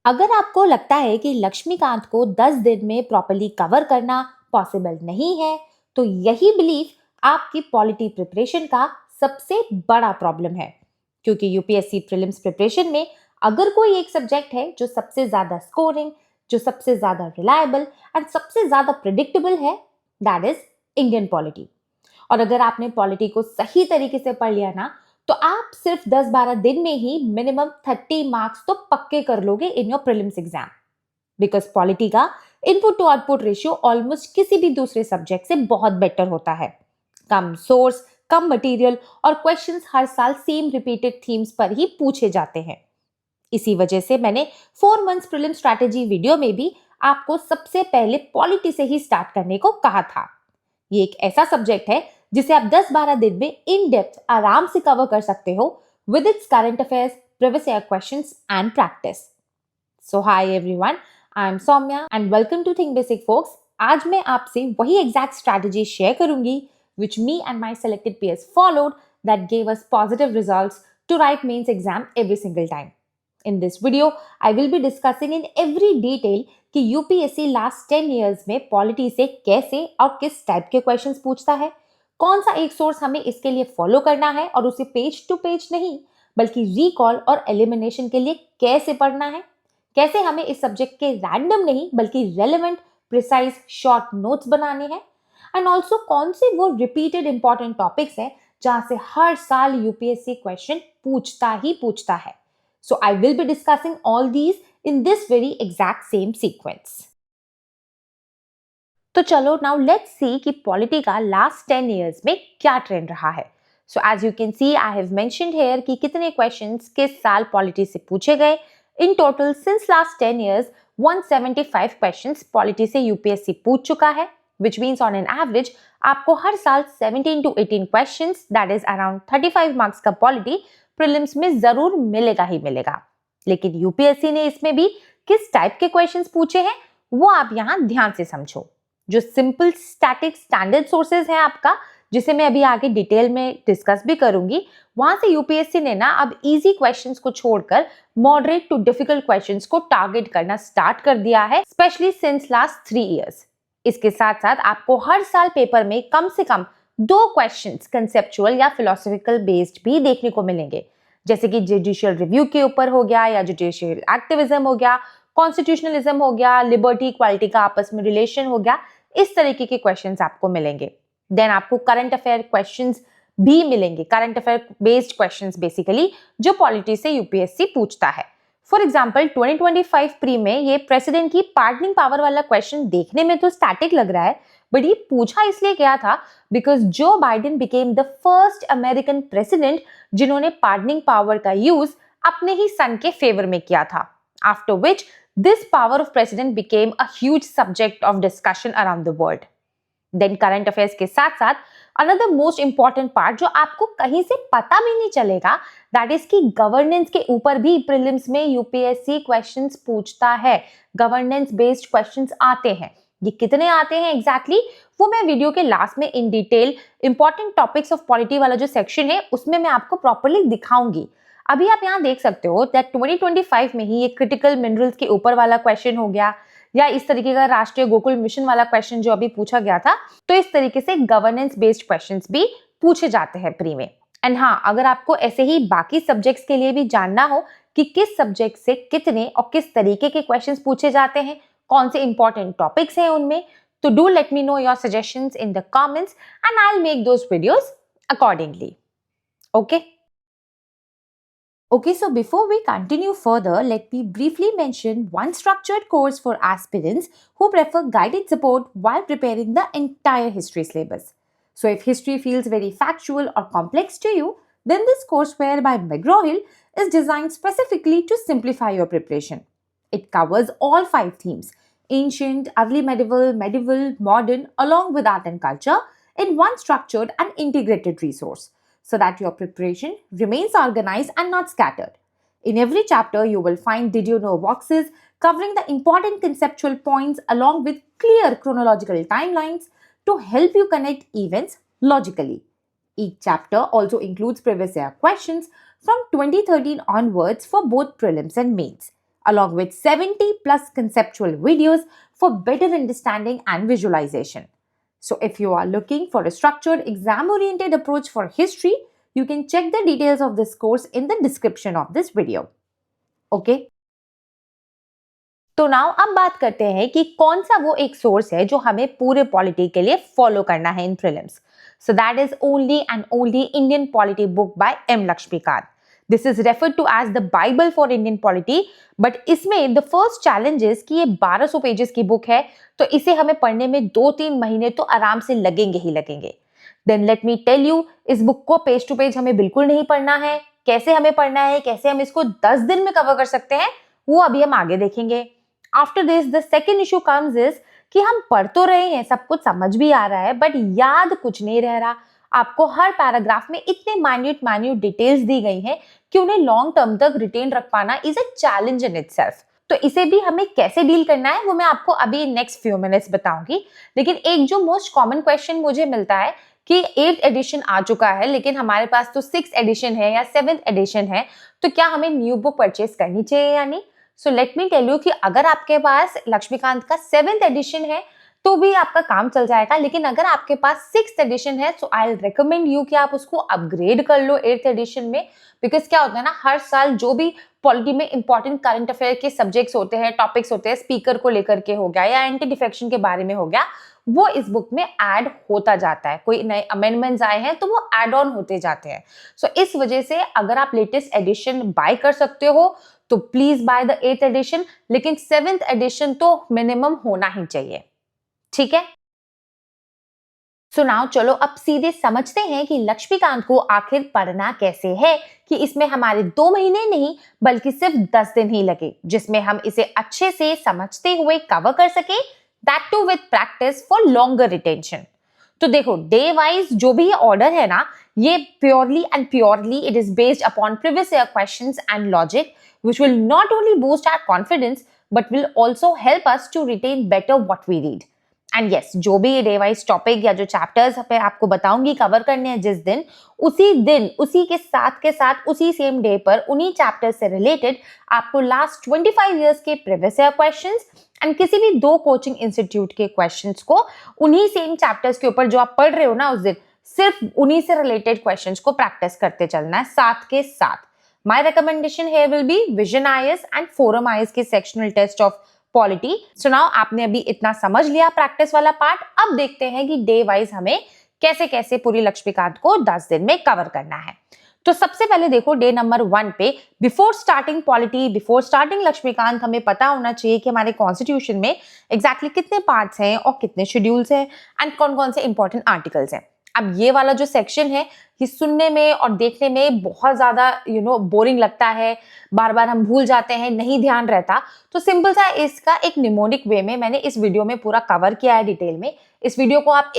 अगर आपको लगता है कि लक्ष्मीकांत को 10 दिन में प्रॉपर्ली कवर करना पॉसिबल नहीं है, तो यही बिलीफ आपकी पॉलिटी प्रिपरेशन का सबसे बड़ा प्रॉब्लम है। क्योंकि यूपीएससी प्रीलिम्स प्रिपरेशन में अगर कोई एक सब्जेक्ट है जो सबसे ज्यादा स्कोरिंग, जो सबसे ज्यादा रिलायबल एंड सबसे ज्यादा प्रिडिक्टेबल है, दैट इज इंडियन पॉलिटी। और अगर आपने पॉलिटी को सही तरीके से पढ़ लिया ना, तो आप सिर्फ 10-12 दिन में ही मिनिमम 30 मार्क्स तो पक्के कर लोगे in your prelims exam. Because polity का input to output ratio almost किसी भी दूसरे सब्जेक्ट से बहुत बेटर होता है। कम सोर्स, कम मटेरियल और क्वेश्चंस हर साल सेम रिपीटेड थीम्स पर ही पूछे जाते हैं। इसी वजह से मैंने 4 मंथ्स प्रीलिम स्ट्रैटेजी वीडियो में भी आपको सबसे पहले पॉलिटी से ही स्टार्ट करने को कहा था। ये एक ऐसा सब्जेक्ट है जिसे आप 10-12 दिन में इन डेप्थ आराम से कवर कर सकते हो with its current affairs, previous year questions and practice. So hi everyone, I am Saumya and welcome to think basic folks. आज मैं आपसे वही एग्जैक्ट स्ट्रैटेजी शेयर करूंगी which me and my selected peers followed that gave us positive results to write mains exam every single time. In this video, I will be discussing in every detail कि UPSC last 10 years में polity से कैसे और किस type के questions पूछता है, कौन सा एक सोर्स हमें इसके लिए फॉलो करना है और उसे पेज टू पेज नहीं बल्कि रिकॉल और एलिमिनेशन के लिए कैसे पढ़ना है, कैसे हमें इस सब्जेक्ट के रैंडम नहीं बल्कि रेलेवेंट, प्रिसाइज शॉर्ट नोट्स बनाने हैं, एंड ऑल्सो कौन से वो रिपीटेड इंपॉर्टेंट टॉपिक्स हैं जहां से हर साल यूपीएससी क्वेश्चन पूछता ही पूछता है। So I will be discussing all these in this very exact same sequence. तो चलो नाउ लेट्स सी कि पॉलिटी का लास्ट 10 इयर्स में क्या ट्रेंड रहा है। So as you can see I have mentioned here कि कितने क्वेश्चंस किस साल पॉलिटी से पूछे गए। In total since last 10 years 175 questions polity से यूपीएससी पूछ चुका है, which means on an average आपको हर साल 17 to 18 questions that is around 35 marks का पॉलिटी प्रीलिम्स में जरूर मिलेगा ही मिलेगा। लेकिन यूपीएससी ने इसमें भी किस टाइप के क्वेश्चंस पूछे हैं वो आप यहाँ ध्यान से समझो। जो सिंपल स्टैटिक स्टैंडर्ड सोर्सेज है आपका, जिसे मैं अभी आगे डिटेल में डिस्कस भी करूंगी, वहां से यूपीएससी ने ना अब इजी क्वेश्चंस को छोड़कर मॉडरेट टू डिफिकल्ट क्वेश्चंस को टारगेट करना स्टार्ट कर दिया है, स्पेशली सिंस लास्ट 3 इयर्स। इसके साथ साथ आपको हर साल पेपर में कम से कम 2 क्वेश्चंस कंसेप्चुअल या फिलोसॉफिकल बेस्ड भी देखने को मिलेंगे, जैसे कि जुडिशियल रिव्यू के ऊपर हो गया या जुडिशियल एक्टिविज्म हो गया, कॉन्स्टिट्यूशनलिज्म हो गया, लिबर्टी इक्वालिटी का आपस में रिलेशन हो गया। इस तरीके के क्वेश्चंस आपको मिलेंगे। देन आपको करंट अफेयर क्वेश्चंस भी मिलेंगे, current affair based questions basically जो पॉलिटी से यूपीएससी पूछता है। फॉर एग्जाम्पल 2025 प्री में ये प्रेसिडेंट की पार्डनिंग पावर वाला क्वेश्चन देखने में तो स्टैटिक लग रहा है, बट ये पूछा इसलिए गया था because Joe Biden became the first American president जिन्होंने पार्डनिंग पावर का यूज अपने ही सन के फेवर में किया था। After which this power of president became a huge subject of discussion around the world. Then current affairs के साथ साथ अनदर मोस्ट इंपॉर्टेंट पार्ट जो आपको कहीं से पता भी नहीं चलेगा, दैट इज कि गवर्नेंस के ऊपर भी प्रीलिम्स में यूपीएससी क्वेश्चंस पूछता है। गवर्नेंस बेस्ड क्वेश्चंस आते हैं। ये कितने आते हैं एग्जैक्टली वो मैं वीडियो के लास्ट में in detail important topics of polity वाला जो सेक्शन है उसमें मैं आपको प्रॉपर्ली दिखाऊंगी। अभी आप यहाँ देख सकते हो दैट 2025 में ही ये क्रिटिकल मिनरल्स के ऊपर वाला क्वेश्चन हो गया, या इस तरीके का राष्ट्रीय गोकुल मिशन वाला क्वेश्चन जो अभी पूछा गया था। तो इस तरीके से गवर्नेंस बेस्ड क्वेश्चंस भी पूछे जाते हैं प्री में। एंड हाँ, अगर आपको ऐसे ही बाकी सब्जेक्ट्स के लिए भी जानना हो कि किस सब्जेक्ट से कितने और किस तरीके के क्वेश्चंस पूछे जाते हैं, कौन से इंपॉर्टेंट टॉपिक्स हैं उनमें, तो do let me know your suggestions in the comments and I will make those videos accordingly. Okay? Okay, so before we continue further, let me briefly mention one structured course for aspirants who prefer guided support while preparing the entire history syllabus. So if history feels very factual or complex to you, then this courseware by McGraw-Hill is designed specifically to simplify your preparation. It covers all 5 themes: ancient, early medieval, medieval, modern, along with art and culture in one structured and integrated resource, so that your preparation remains organized and not scattered. In every chapter, you will find Did You Know boxes covering the important conceptual points along with clear chronological timelines to help you connect events logically. Each chapter also includes previous year questions from 2013 onwards for both prelims and mains. along with 70 plus conceptual videos for better understanding and visualization. So if you are looking for a structured, exam-oriented approach for history, you can check the details of this course in the description of this video. Okay? तो now अब बात करते हैं कि कौन सा वो एक सोर्स है जो हमें पूरे पॉलिटी के लिए फॉलो करना है in prelims. So that is only and only Indian Polity book by M. Lakshmikant. This is referred to as the Bible for Indian Polity, but इसमें the first challenge is कि ये 1200 pages की book है, तो इसे हमें पढ़ने में 2-3 महीने तो आराम से लगेंगे ही लगेंगे. Then let me tell you, इस बुक को पेज टू पेज हमें बिल्कुल नहीं पढ़ना है. कैसे हमें पढ़ना है, कैसे हम इसको 10 दिन में कवर कर सकते हैं, वो अभी हम आगे देखेंगे. After this, the second issue comes is कि हम पढ़ तो रहे हैं, सब कुछ समझ भी आ रहा है, बट याद कुछ नहीं रह रहा. आपको हर पैराग्राफ में इतने माइन्यूट डिटेल्स दी गई हैं कि उन्हें लॉन्ग टर्म तक रिटेन रख पाना is a challenge in itself. तो इसे भी हमें कैसे डील करना है वो मैं आपको अभी नेक्स्ट फ्यू मिनट्स बताऊंगी. लेकिन एक जो मोस्ट कॉमन क्वेश्चन मुझे मिलता है कि 8th एडिशन आ चुका है लेकिन हमारे पास तो 6th एडिशन है या 7th एडिशन है, तो क्या हमें न्यू बुक परचेज करनी चाहिए या नहीं. So let me tell you कि अगर आपके पास लक्ष्मीकांत का 7th एडिशन है तो भी आपका काम चल जाएगा, लेकिन अगर आपके पास 6th एडिशन है सो आई रिकमेंड यू कि आप उसको अपग्रेड कर लो 8th एडिशन में. बिकॉज क्या होता है ना, हर साल जो भी पॉलिटी में इंपॉर्टेंट करंट अफेयर के सब्जेक्ट्स होते हैं, टॉपिक्स होते हैं, स्पीकर को लेकर के हो गया या एंटी डिफेक्शन के बारे में हो गया, वो इस बुक में ऐड होता जाता है. कोई नए अमेंडमेंट्स आए हैं तो वो ऐड ऑन होते जाते हैं. सो इस वजह से अगर आप लेटेस्ट एडिशन बाय कर सकते हो तो please by the 8th addition, लेकिन 7th एडिशन तो मिनिमम होना ही चाहिए. ठीक है. सो नाउ चलो अब सीधे समझते हैं कि लक्ष्मीकांत को आखिर पढ़ना कैसे है कि इसमें हमारे 2 महीने नहीं बल्कि सिर्फ 10 दिन ही लगे, जिसमें हम इसे अच्छे से समझते हुए कवर कर सके, that too with practice for longer retention. तो देखो, डे वाइज जो भी ये ऑर्डर है ना, ये purely it is based upon previous year questions and logic, which will not only boost our confidence but will also help us to retain better what we read. And yes, जो भी day wise topic या जो chapters पे आपको बताऊंगी cover करने हैं जिस दिन, उसी के साथ उसी सेम डे पर उन्हीं चैप्टर्स से रिलेटेड आपको लास्ट 25 इयर्स के प्रीवियस ईयर क्वेश्चंस एंड किसी भी 2 कोचिंग इंस्टीट्यूट के क्वेश्चंस को उन्हीं सेम चैप्टर्स के ऊपर जो आप पढ़ रहे हो ना उस दिन, सिर्फ उन्हीं से रिलेटेड क्वेश्चंस को प्रैक्टिस करते चलना है साथ के साथ. My recommendation here will be Vision IAS and Forum IAS के sectional test of polity. So now आपने अभी इतना समझ लिया प्रैक्टिस वाला पार्ट. अब देखते हैं कि डे वाइज हमें कैसे कैसे पूरी लक्ष्मीकांत को 10 दिन में कवर करना है. तो सबसे पहले देखो, डे नंबर 1 पे before starting polity, before starting Laxmikanth, हमें पता होना चाहिए कि हमारे कॉन्स्टिट्यूशन में एग्जैक्टली कितने पार्ट्स हैं और कितने शेड्यूल्स हैं एंड कौन कौन से इंपॉर्टेंट आर्टिकल्स हैं. अब ये वाला जो सेक्शन है ये सुनने में और देखने में बहुत ज्यादा बोरिंग लगता है, बार बार हम भूल जाते हैं, नहीं ध्यान रहता. तो सिंपल सा इसका एक निमोनिक वे में मैंने इस वीडियो में पूरा कवर किया है डिटेल में. इस वीडियो को आप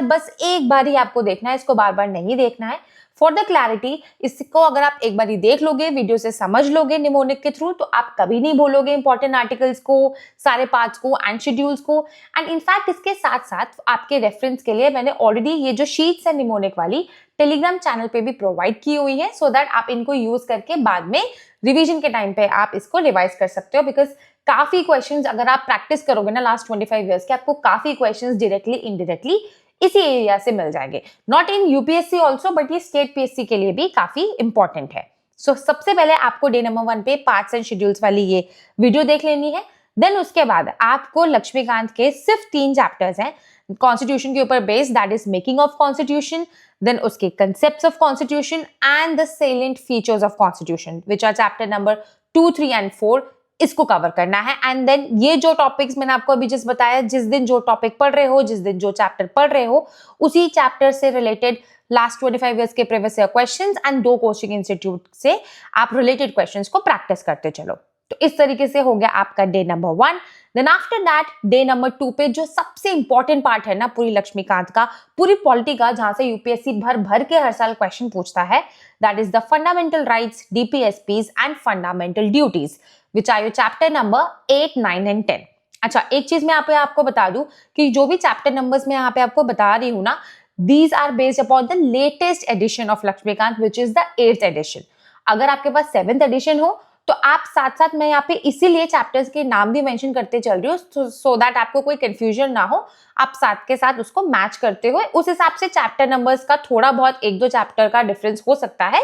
बस एक बार ही आपको देखना है, इसको बार बार नहीं देखना है. फॉर द क्लैरिटी, इसको अगर आप एक बार ही देख लोगे, वीडियो से समझ लोगे निमोनिक के थ्रू, तो आप कभी नहीं भूलोगे इंपॉर्टेंट आर्टिकल्स को, सारे पार्ट्स को एंड शेड्यूल्स को. एंड इनफैक्ट इसके साथ साथ आपके रेफरेंस के लिए मैंने ऑलरेडी ये जो शीट्स है निमोनिक वाली टेलीग्राम चैनल पे भी प्रोवाइड की हुई है, सो दैट आप इनको यूज करके बाद में रिवीजन के टाइम पे आप इसको रिवाइज कर सकते हो. बिकॉज काफी क्वेश्चंस अगर आप प्रैक्टिस करोगे ना लास्ट 25 इयर्स के, आपको काफी क्वेश्चंस डायरेक्टली इनडायरेक्टली इसी एरिया से मिल जाएंगे. Not in UPSC also, but ये स्टेट पीएससी के लिए भी काफी इंपॉर्टेंट है. सो सबसे पहले आपको डे नंबर 1 पे पार्ट्स एंड शेड्यूल्स वाली ये वीडियो देख लेनी है. देन उसके बाद आपको लक्ष्मीकांत के सिर्फ 3 चैप्टर्स हैं कॉन्स्टिट्यूशन के ऊपर based, that is making of constitution, then उसके concepts of constitution and the salient features of constitution, which are chapter number 2, 3 and 4. इसको कवर करना है. एंड देन ये जो टॉपिक्स मैंने आपको अभी जस्ट बताया, जिस दिन जो टॉपिक पढ़ रहे हो, जिस दिन जो चैप्टर पढ़ रहे हो, उसी चैप्टर से रिलेटेड लास्ट 25 इयर्स के previous year questions and 2 coaching institute से आप रिलेटेड क्वेश्चंस को प्रैक्टिस करते चलो. तो इस तरीके से हो गया आपका day number 1. Then after that day number 2 पे जो सबसे इंपॉर्टेंट पार्ट है ना पूरी लक्ष्मीकांत का, पूरी पॉलिटी का, जहां से यूपीएससी भर के हर साल क्वेश्चन पूछता है, that is the fundamental rights, DPSPs and fundamental duties, which are your chapter number 8, 9 and 10. अच्छा, एक चीज मैं आपको बता दूं कि जो भी चैप्टर नंबर्स मैं यहाँ पे आपको बता रही हूँ ना, these are based upon the latest edition of Laxmikant, which is the 8th edition. अगर आपके पास 7th edition हो तो आप साथ साथ मैं यहाँ पे इसीलिए चैप्टर्स के नाम भी मेंशन करते चल रही हूँ सो दैट आपको कोई कंफ्यूजन ना हो, आप साथ के साथ उसको मैच करते हुए उस हिसाब से चैप्टर नंबर्स का थोड़ा बहुत एक दो चैप्टर का डिफरेंस हो सकता है,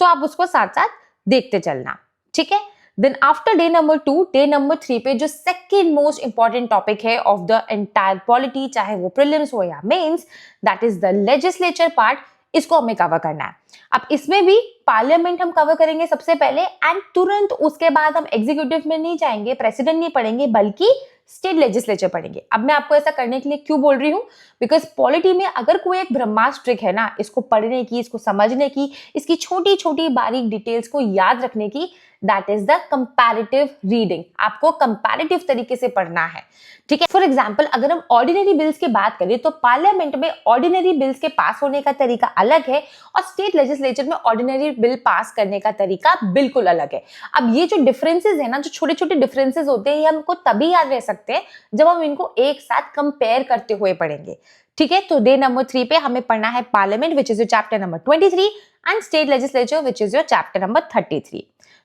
तो आप उसको साथ साथ देखते चलना, ठीक है। Then after day number 2, day number 3 पे जो सेकेंड मोस्ट इंपॉर्टेंट टॉपिक है ऑफ द एंटायर पॉलिटी, चाहे वो प्रीलिम्स हो या mains, that is the legislature part, इसको हमें कवर करना है। अब इसमें भी पार्लियामेंट हम कवर करेंगे सबसे पहले, एंड तुरंत उसके बाद हम एग्जीक्यूटिव में नहीं जाएंगे, प्रेसिडेंट नहीं पढ़ेंगे, बल्कि स्टेट लेजिस्लेचर पढ़ेंगे। अब मैं आपको ऐसा करने के लिए क्यों बोल रही हूँ, बिकॉज पॉलिटी में अगर कोई एक ब्रह्मास्त्र है ना, इसको पढ़ने की, इसको समझने की, इसकी छोटी छोटी बारीक डिटेल्स को याद रखने की, that is the comparative reading. आपको कंपैरेटिव तरीके से पढ़ना है, ठीक है। फॉर एग्जाम्पल अगर हम ऑर्डिनरी बिल्स की बात करें तो पार्लियामेंट में ऑर्डिनरी बिल्स के पास होने का तरीका अलग है और स्टेट लेजिस्लेचर में ऑर्डिनरी बिल पास करने का तरीका बिल्कुल अलग है। अब ये जो डिफरेंसेस है ना, जो छोटे छोटे डिफरेंसेस होते हैं, ये हमको तभी याद रह सकते हैं जब हम इनको एक साथ कंपेयर करते हुए पढ़ेंगे, ठीक है। तो डे नंबर 3 पे हमें पढ़ना है parliament which is your chapter number 23 and state legislature which is your chapter number 33।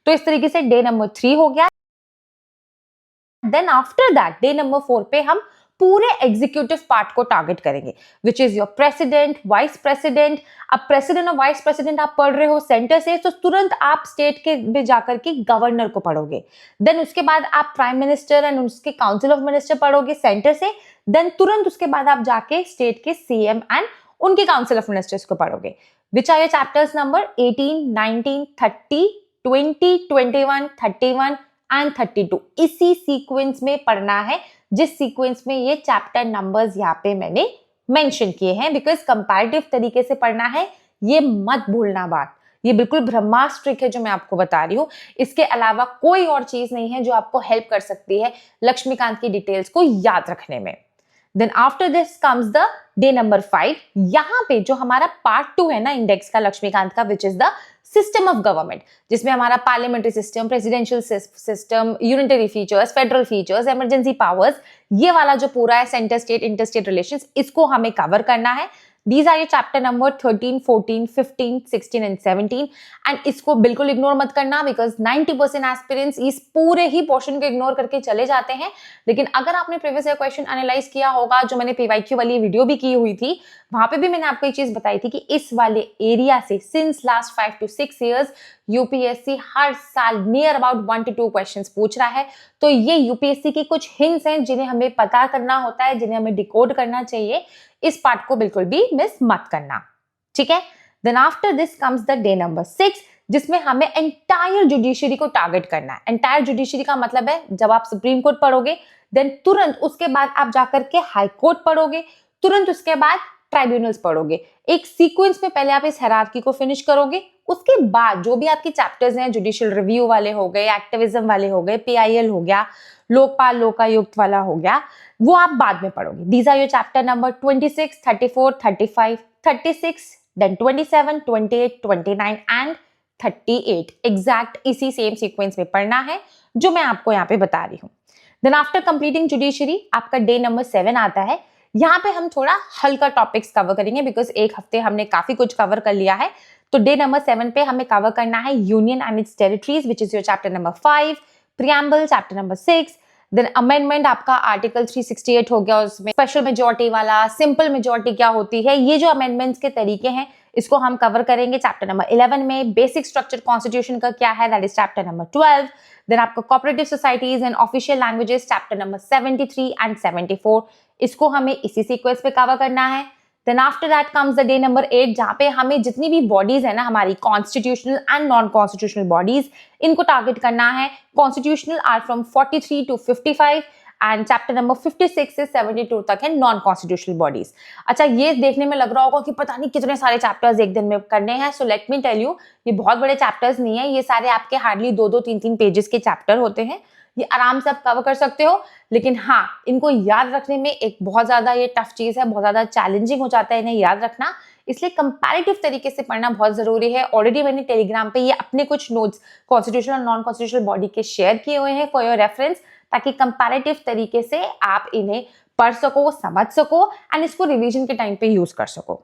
तो इस तरीके से डे नंबर 3 हो गया। Then after that day number 4 पे हम पूरे एग्जीक्यूटिव पार्ट को टारगेट करेंगे, which is your president, vice president. अब प्रेसिडेंट और वाइस प्रेसिडेंट आप पढ़ रहे हो सेंटर से, तो तुरंत आप स्टेट के में जाकर के गवर्नर को पढ़ोगे। देन उसके बाद आप प्राइम मिनिस्टर एंड उसके काउंसिल ऑफ मिनिस्टर पढ़ोगे सेंटर से। देन तुरंत उसके बाद आप जाके स्टेट के सीएम एंड उनके काउंसिल ऑफ मिनिस्टर्स को पढ़ोगे, which are your chapters number 18, 19, 30, 20, 21, 31 and 32। इसी सीक्वेंस में पढ़ना है जिस सीक्वेंस में ये चैप्टर नंबर्स यहाँ पे मैंने मेंशन किए हैं, बिकॉज कंपैरेटिव तरीके से पढ़ना है, ये मत भूलना बात। ये बिल्कुल ब्रह्मास्त्र है जो मैं आपको बता रही हूँ, इसके अलावा कोई और चीज नहीं है जो आपको हेल्प कर सकती है लक्ष्मीकांत की डिटेल्स को याद रखने में। Then after this comes the day number 5। यहाँ पे जो हमारा पार्ट 2 है ना इंडेक्स का लक्ष्मीकांत का, which is the system of government, जिसमें हमारा parliamentary system, presidential system, unitary features, federal features, emergency powers, ये वाला जो पूरा है centre state inter state relations, इसको हमें कवर करना है। These are your chapter number 13, 14, 15, 16 and 17 and इसको बिल्कुल इग्नोर मत करना, बिकॉज 90% एस्पिरेंट्स इस पूरे ही पोर्शन को इग्नोर करके चले जाते हैं। लेकिन अगर आपने प्रीवियस ईयर क्वेश्चन एनालाइज किया होगा, जो मैंने पीवाईक्यू वाली वीडियो भी की हुई थी, वहां पे भी मैंने आपको एक चीज बताई थी कि इस वाले एरिया से since last 5 to 6 years UPSC हर साल नियर अबाउट 1 to 2 क्वेश्चंस पूछ रहा है। तो ये यूपीएससी की कुछ हिंट्स हैं जिन्हें हमें पता करना होता है, जिन्हें हमें डिकोड करना चाहिए। इस पार्ट को बिल्कुल भी मिस मत करना, ठीक है। Then after this comes the day number 6, जिसमें हमें एंटायर जुडिशरी को टारगेट करना है। एंटायर जुडिशरी का मतलब है जब आप सुप्रीम कोर्ट पढ़ोगे, देन तुरंत उसके बाद आप जाकर के हाई कोर्ट पढ़ोगे, तुरंत उसके बाद ट्राइब्यूनल्स पढ़ोगे। एक सीक्वेंस में पहले आप इस हायरार्की को फिनिश करोगे, उसके बाद जो भी आपके चैप्टर्स हैं, जुडिशियल रिव्यू वाले हो गए, एक्टिविज्म वाले हो गए, पीआईएल हो गया, लोकपाल लोकायुक्त वाला हो गया, वो आप बाद में पढ़ोगे। These are your chapter number 26, 34, 35, 36, then 27, 28, 29 and 38। Exact इसी सेम सीक्वेंस में पढ़ना है जो मैं आपको यहाँ पे बता रही हूँ। देन आफ्टर कंप्लीटिंग जुडिशरी आपका डे नंबर 7 आता है। यहाँ पे हम थोड़ा हल्का टॉपिक्स कवर करेंगे, बिकॉज एक हफ्ते हमने काफी कुछ कवर कर लिया है। तो डे नंबर 7 पे हमें कवर करना है union and its territories, which is your chapter number 5, preamble chapter number 6, then amendment आपका आर्टिकल 368 हो गया, उसमें स्पेशल मेजोरिटी वाला, सिंपल मेजोरिटी क्या होती है, ये जो अमेंडमेंट्स के तरीके हैं इसको हम कवर करेंगे चैप्टर नंबर 11 में। बेसिक स्ट्रक्चर कॉन्स्टिट्यूशन का क्या है, that is chapter number 12। Then आपका cooperative societies and official languages chapter number 73 and 74, इसको हमें इसी सीक्वेंस पे कवर करना है। Then after that comes the day number 8, जहां पे हमें जितनी भी बॉडीज है ना हमारी constitutional and non constitutional bodies, इनको टारगेट करना है। Constitutional are from 43 to 55 and chapter number 56 से 72 तक है नॉन कॉन्स्टिट्यूशनल बॉडीज। अच्छा, ये देखने में लग रहा होगा कि पता नहीं कितने सारे चैप्टर्स एक दिन में करने हैं। So let me tell you, ये बहुत बड़े चैप्टर्स नहीं है, ये सारे आपके हार्डली 2-2, 3-3 पेजेस के चैप्टर होते हैं। ये आराम से आप कवर कर सकते हो, लेकिन हाँ, इनको याद रखने में एक बहुत ज्यादा ये टफ चीज है, बहुत ज्यादा चैलेंजिंग हो जाता है इन्हें याद रखना, इसलिए कंपैरेटिव तरीके से पढ़ना बहुत जरूरी है। ऑलरेडी मैंने टेलीग्राम पे ये अपने कुछ नोट्स कॉन्स्टिट्यूशनल और नॉन कॉन्स्टिट्यूशनल बॉडी के शेयर किए हुए हैं फॉर योर रेफरेंस, ताकि कंपैरेटिव तरीके से आप इन्हें पढ़ सको, समझ सको एंड इसको रिवीजन के टाइम पे यूज कर सको,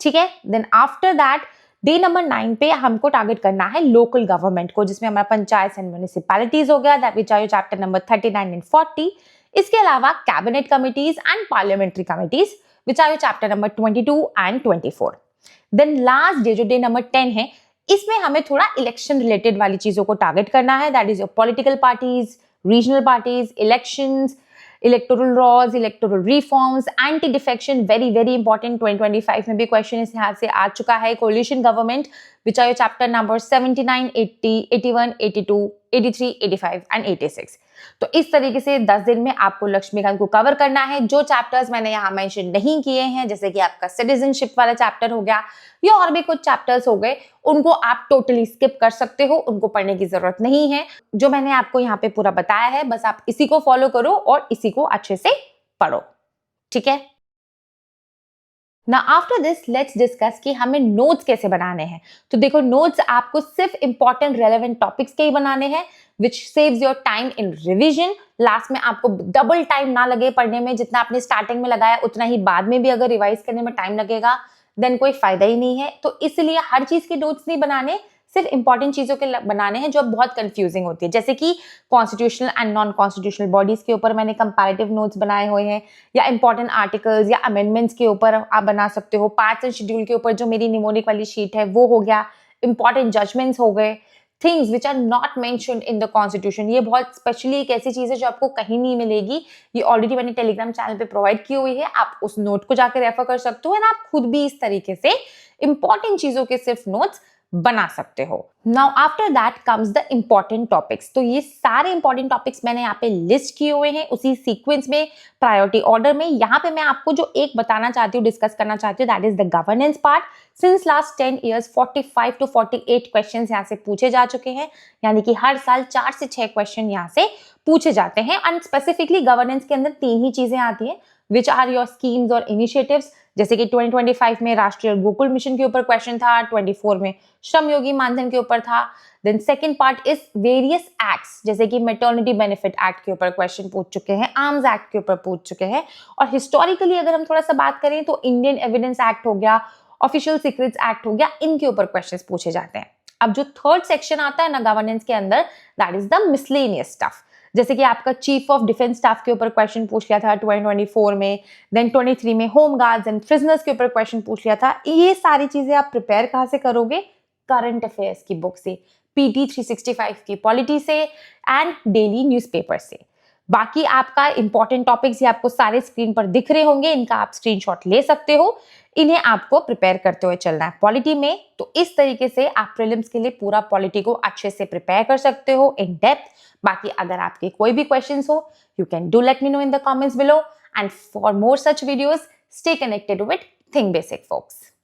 ठीक है। Then after that day number 9 पे हमको टारगेट करना है लोकल गवर्नमेंट को, जिसमें हमारा पंचायत एंड म्युनिसिपैलिटीज हो गया, that which are chapter number 39 and 40। इसके अलावा cabinet committees and parliamentary committees which are chapter number 22 and 24। Then last day जो डे नंबर 10 है, इसमें हमें थोड़ा इलेक्शन रिलेटेड वाली चीजों को टारगेट करना है, that is your political parties, regional parties, elections, electoral laws, electoral reforms, anti defection, very very important 2025 में भी क्वेश्चन इस लिहाज से आ चुका है, coalition government which are chapter number 79, 80, 81, 82, 83, 85 and 86। तो इस तरीके से 10 दिन में आपको लक्ष्मीकांत को कवर करना है। जो चैप्टर्स मैंने यहाँ मेंशन नहीं किए हैं, जैसे कि आपका सिटीजनशिप वाला चैप्टर हो गया या और भी कुछ चैप्टर्स हो गए, उनको आप टोटली स्किप कर सकते हो, उनको पढ़ने की जरूरत नहीं है। जो मैंने आपको यहाँ पे पूरा बताया है, बस आप इसी को फॉलो करो और इसी को अच्छे से पढ़ो, ठीक है। ना आफ्टर दिस लेट्स डिस्कस कि हमें नोट्स कैसे बनाने हैं। तो देखो, नोट्स आपको सिर्फ इंपॉर्टेंट रेलेवेंट टॉपिक्स के ही बनाने हैं, which saves your time in revision. Last में आपको डबल टाइम ना लगे पढ़ने में, जितना आपने स्टार्टिंग में लगाया उतना ही बाद में भी अगर रिवाइज करने में टाइम लगेगा देन कोई फायदा ही नहीं है। तो इसलिए हर चीज के नोट्स नहीं बनाने, सिर्फ इंपॉर्टेंट चीजों के बनाने हैं जो बहुत कंफ्यूजिंग होती है, जैसे कि constitutional and non constitutional bodies के ऊपर मैंने कंपैरेटिव नोट्स बनाए हुए हैं, या इंपॉर्टेंट आर्टिकल्स या अमेंडमेंट्स के ऊपर आप बना सकते हो। पार्ट्स एंड शेड्यूल के ऊपर जो मेरी निमोनिक वाली शीट है वो हो गया, इंपॉर्टेंट जजमेंट्स हो गए, things which are not mentioned in the constitution. ये बहुत स्पेशली एक ऐसी चीज है जो आपको कहीं नहीं मिलेगी, ये ऑलरेडी मैंने टेलीग्राम चैनल पे प्रोवाइड की हुई है, आप उस नोट को जाकर रेफर कर सकते हो एंड आप खुद भी इस तरीके से इंपॉर्टेंट चीजों के सिर्फ नोट्स बना सकते हो। Now after that comes the important topics. तो ये सारे इंपॉर्टेंट टॉपिक्स मैंने यहाँ पे लिस्ट किए हुए हैं उसी सीक्वेंस में, प्रायोरिटी ऑर्डर में। यहाँ पे मैं आपको जो एक बताना चाहती हूँ, डिस्कस करना चाहती हूँ, that is the governance part. Since last 10 years 45 to 48 question यहाँ से पूछे जा चुके हैं, यानी कि हर साल 4 से 6 क्वेश्चन यहाँ से पूछे जाते हैं। एंड स्पेसिफिकली गवर्नेंस के अंदर 3 ही चीजें आती हैं, विच आर योर स्कीम्स और इनिशिएटिव्स। जैसे कि 2025 में राष्ट्रीय गोकुल मिशन के ऊपर क्वेश्चन था, 24 में श्रम योगी मानधन के ऊपर था। Then second part is various acts, जैसे कि मैटरनिटी बेनिफिट एक्ट के ऊपर क्वेश्चन पूछ चुके हैं, आर्म्स एक्ट के ऊपर पूछ चुके हैं। और हिस्टोरिकली अगर हम थोड़ा सा बात करें तो इंडियन एविडेंस एक्ट हो गया, ऑफिशियल सीक्रेट्स एक्ट हो गया, इनके ऊपर क्वेश्चंस पूछे जाते हैं। अब जो थर्ड सेक्शन आता है ना गवर्नेंस के अंदर, that is the miscellaneous stuff. जैसे कि आपका चीफ ऑफ डिफेंस स्टाफ के ऊपर क्वेश्चन पूछ लिया था 2024 में, देन 23 में होम गार्ड्स एंड प्रिजनर्स के ऊपर क्वेश्चन पूछ लिया था। ये सारी चीजें आप प्रिपेयर कहाँ से करोगे? करंट अफेयर्स की बुक से, PT 365 की पॉलिटी से एंड डेली न्यूज़पेपर से। बाकी आपका इंपॉर्टेंट टॉपिक्स ये आपको सारे स्क्रीन पर दिख रहे होंगे, इनका आप स्क्रीनशॉट ले सकते हो, इन्हें आपको प्रिपेयर करते हुए चलना है पॉलिटी में। तो इस तरीके से आप प्रीलिम्स के लिए पूरा पॉलिटी को अच्छे से प्रिपेयर कर सकते हो इन डेप्थ। बाकी अगर आपके कोई भी क्वेश्चंस हो, you can do let me know in the comments below, and for more such videos stay connected with think basic folks.